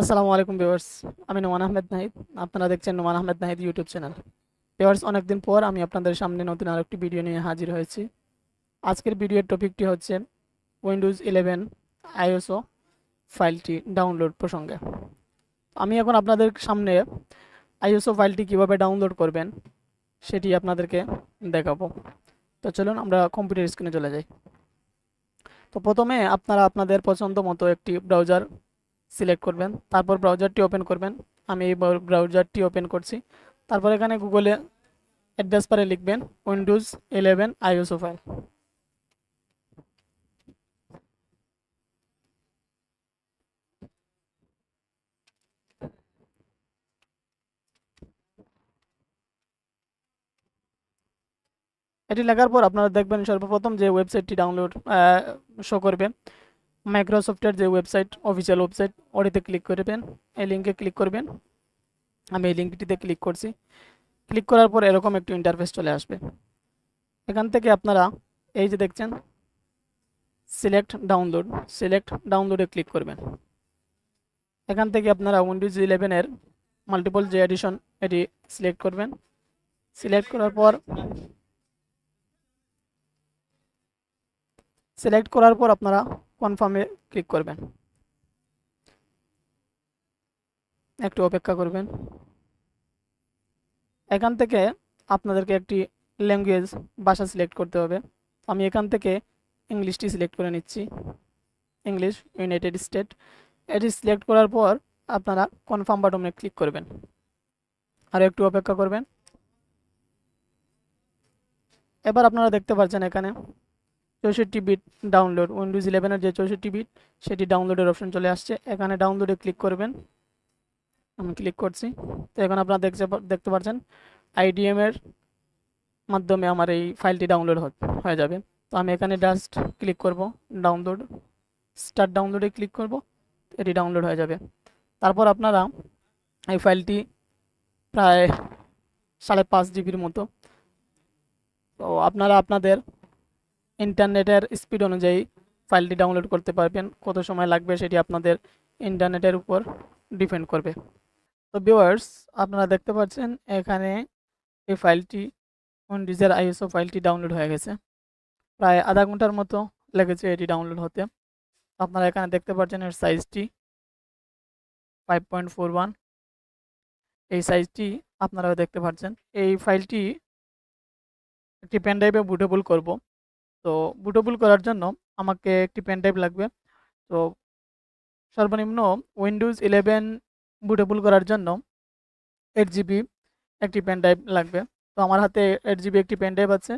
আসসালামু আলাইকুম ভিউয়ার্স। আমি নোমান আহমেদ নাহিদ। আপনারা দেখছেন Noman Ahmed Nahid YouTube channel. Viewers, অনেকদিন পর আমি আপনাদের সামনে নতুন আরেকটি ভিডিও নিয়ে হাজির হয়েছি। আজকের ভিডিওর টপিকটি হচ্ছে উইন্ডোজ 11 আইএসও ফাইলটি ডাউনলোড প্রসঙ্গে। আমি এখন আপনাদের সামনে আইএসও ফাইলটি কিভাবে ডাউনলোড করবেন সেটি আপনাদেরকে দেখাবো। তো চলুন আমরা কম্পিউটার স্ক্রিনে চলে যাই। তো প্রথমে আপনারা আপনাদের পছন্দ মতো একটি ব্রাউজার সিলেক্ট করবেন, তারপর ব্রাউজারটি ওপেন করবেন। আমি এই ব্রাউজারটি ওপেন করছি। তারপর এখানে গুগলে অ্যাড্রেস বারে লিখবেন উইন্ডোজ 11 আইএসও ফাইল। এটি লেখার পর আপনারা দেখবেন সর্বপ্রথম যে ওয়েবসাইটটি ডাউনলোড শো করবে, মাইক্রোসফটের যে ওয়েবসাইট, অফিসিয়াল ওয়েবসাইট, ওটিতে ক্লিক করবেন। এই লিঙ্কে ক্লিক করবেন। আমি এই লিঙ্কটিতে ক্লিক করছি। ক্লিক করার পর এরকম একটি ইন্টারফেস চলে আসবে। এখান থেকে আপনারা এই যে দেখছেন সিলেক্ট ডাউনলোডে ক্লিক করবেন। এখান থেকে আপনারা উইন্ডোজ 11-এর মাল্টিপল যে এডিশন এটি সিলেক্ট করবেন। সিলেক্ট করার পর আপনারা কনফার্মে ক্লিক করবেন। একটু অপেক্ষা করবেন। এখান থেকে আপনাদেরকে একটি ল্যাঙ্গুয়েজ ভাষা সিলেক্ট করতে হবে। আমি এখান থেকে ইংলিশটি সিলেক্ট করে নিচ্ছি, ইংলিশ ইউনাইটেড স্টেট। এটি সিলেক্ট করার পর আপনারা কনফার্ম বাটনে ক্লিক করবেন। আর একটু অপেক্ষা করবেন। এবার আপনারা দেখতে পাচ্ছেন এখানে 64 বিট ডাউনলোড, উইন্ডোজ 11-এর যে 64 বিট সেটি ডাউনলোডের অপশন চলে আসছে। এখানে ডাউনলোডে ক্লিক করবেন। আমি ক্লিক করছি। তো এখন আপনারা দেখতে পাচ্ছেন আইডিএম এর মাধ্যমে আমার এই ফাইলটি ডাউনলোড হয়ে যাবে। তো আমি এখানে জাস্ট ক্লিক করব, ডাউনলোড, স্টার্ট ডাউনলোডে ক্লিক করব। এটি ডাউনলোড হয়ে যাবে। তারপর আপনারা এই ফাইলটি প্রায় 5.5 জিবির মতো, তো আপনারা আপনাদের ইন্টারনেটের স্পিড অনুযায়ী ফাইলটি ডাউনলোড করতে পারবেন। কত সময় লাগবে সেটি আপনাদের ইন্টারনেটের উপর ডিপেন্ড করবে। তো ভিউয়ার্স, আপনারা দেখতে পাচ্ছেন এখানে এই ফাইলটি, উইন্ডোজের আইএসও ফাইলটি ডাউনলোড হয়ে গেছে। প্রায় আধা ঘন্টার মতো লেগেছে এটি ডাউনলোড হতে। আপনারা এখানে দেখতে পাচ্ছেন এর সাইজটি 5.41। এই সাইজটি আপনারাও দেখতে পাচ্ছেন। এই ফাইলটি একটি পেন ড্রাইভে বুটেবল করব। তো বুটেবল করার জন্য আমাকে একটি পেন ড্রাইভ লাগবে। তো সর্বনিম্ন উইন্ডোজ 11 বুটেবল করার জন্য 8 জিবি একটি পেন ড্রাইভ লাগবে। তো আমার হাতে 8 জিবি একটি পেন ড্রাইভ আছে।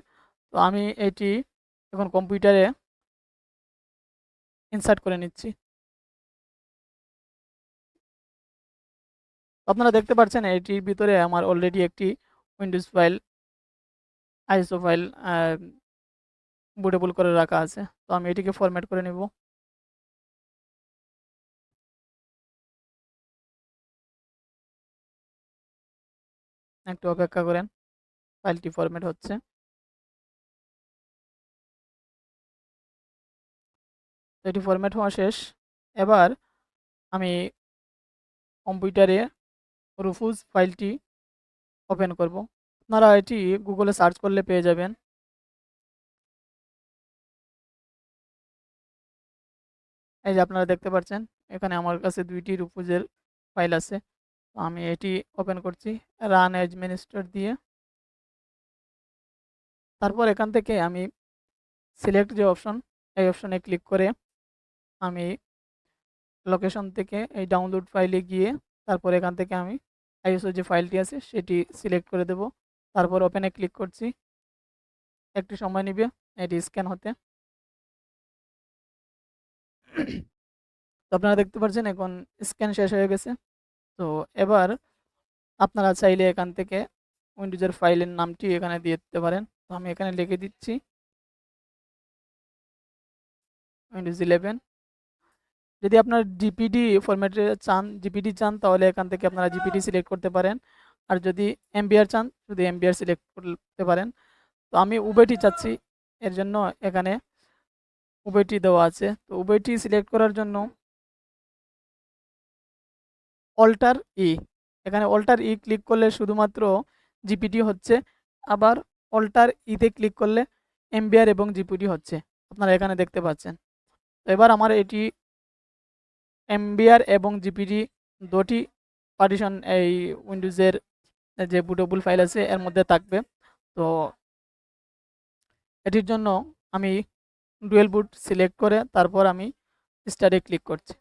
তো আমি এটি এখন কম্পিউটারে ইনসার্ট করে নিচ্ছি। আপনারা দেখতে পাচ্ছেন এটির ভিতরে আমার অলরেডি একটি Windows file, ISO file bootable করে রাখা আছে। তো আমি এটিকে ফরম্যাট করে নেব। একটু অপেক্ষা করেন, ফাইলটি ফরম্যাট হচ্ছে। তো এটি ফরম্যাট হওয়া শেষ। এবার আমি কম্পিউটারে রুফুজ ফাইলটি ওপেন করব। আপনারা এটি গুগলে সার্চ করলে পেয়ে যাবেন। এই যে আপনারা দেখতে পাচ্ছেন এখানে আমার কাছে 2টি রুফুজের ফাইল আছে। তো আমি এটি ওপেন করছি রান অ্যাডমিনিস্ট্রেটর দিয়ে। তারপর এখান থেকে আমি সিলেক্ট যে অপশন, এই অপশনে ক্লিক করে আমি লোকেশন থেকে এই ডাউনলোড ফাইলে গিয়ে তারপর এখান থেকে আমি আইএসও যে ফাইলটি আছে সেটি সিলেক্ট করে দেব। তারপর ওপেনে ক্লিক করছি। একটু সময় নেবে এটি স্ক্যান হতে। তো আপনারা দেখতে পাচ্ছেন এখন স্ক্যান শেষ হয়ে গেছে। তো এবার আপনারা চাইলে এখান থেকে উইন্ডোজের ফাইলের নামটি এখানে দিয়ে দিতে পারেন। তো আমি এখানে লিখে দিচ্ছি উইন্ডোজ 11। যদি আপনার জিপিডি ফরম্যাটে জিপিডি চান তাহলে এখান থেকে আপনারা জিপিডি সিলেক্ট করতে পারেন। আর যদি এমবিআর চান যদি এমবিআর সিলেক্ট করতে পারেন। তো আমি উভয়টি চাচ্ছি, এর জন্য এখানে উভয়টি দেওয়া আছে। তো উভয়টি সিলেক্ট করার জন্য অল্টার ই, এখানে অল্টার ই ক্লিক করলে শুধুমাত্র জিপিটি হচ্ছে, আবার অল্টার ইতে ক্লিক করলে এমবিআর এবং জিপিটি হচ্ছে, আপনারা এখানে দেখতে পাচ্ছেন। তো এবার আমার এটি এমবিআর এবং জিপিটি দুটি পার্টিশন এই উইন্ডোজের যে বুটেবল ফাইল আছে এর মধ্যে থাকবে। তো এটির জন্য আমি ডুয়েল বুট সিলেক্ট করে তারপর আমি স্টার্টে ক্লিক করছি।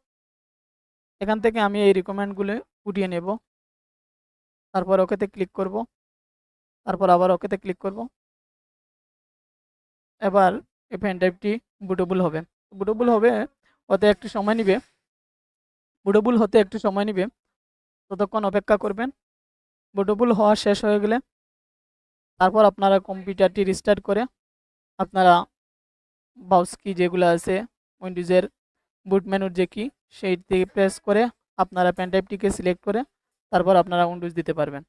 এখান থেকে আমি এই রিকমেন্ডগুলো উঠিয়ে নেব, তারপর ওকেতে ক্লিক করব, তারপর আবার ওকেতে ক্লিক করব। এবার এই পেন ড্রাইভটি বুটেবল হবে। বুটেবল হবে হতে একটু সময় নেবে, বুটেবল হতে একটু সময় নেবে, ততক্ষণ অপেক্ষা করবেন। বুটেবল হওয়া শেষ হয়ে গেলে তারপর আপনারা কম্পিউটারটি রিস্টার্ট করে আপনারা মাউস কি যেগুলো আছে উইন্ডোজের বুট মেনুর যে কি সেইটি প্রেস করে আপনারা পেন ড্রাইভটিকে সিলেক্ট করে তারপর আপনারা উইন্ডোজ দিতে পারবেন।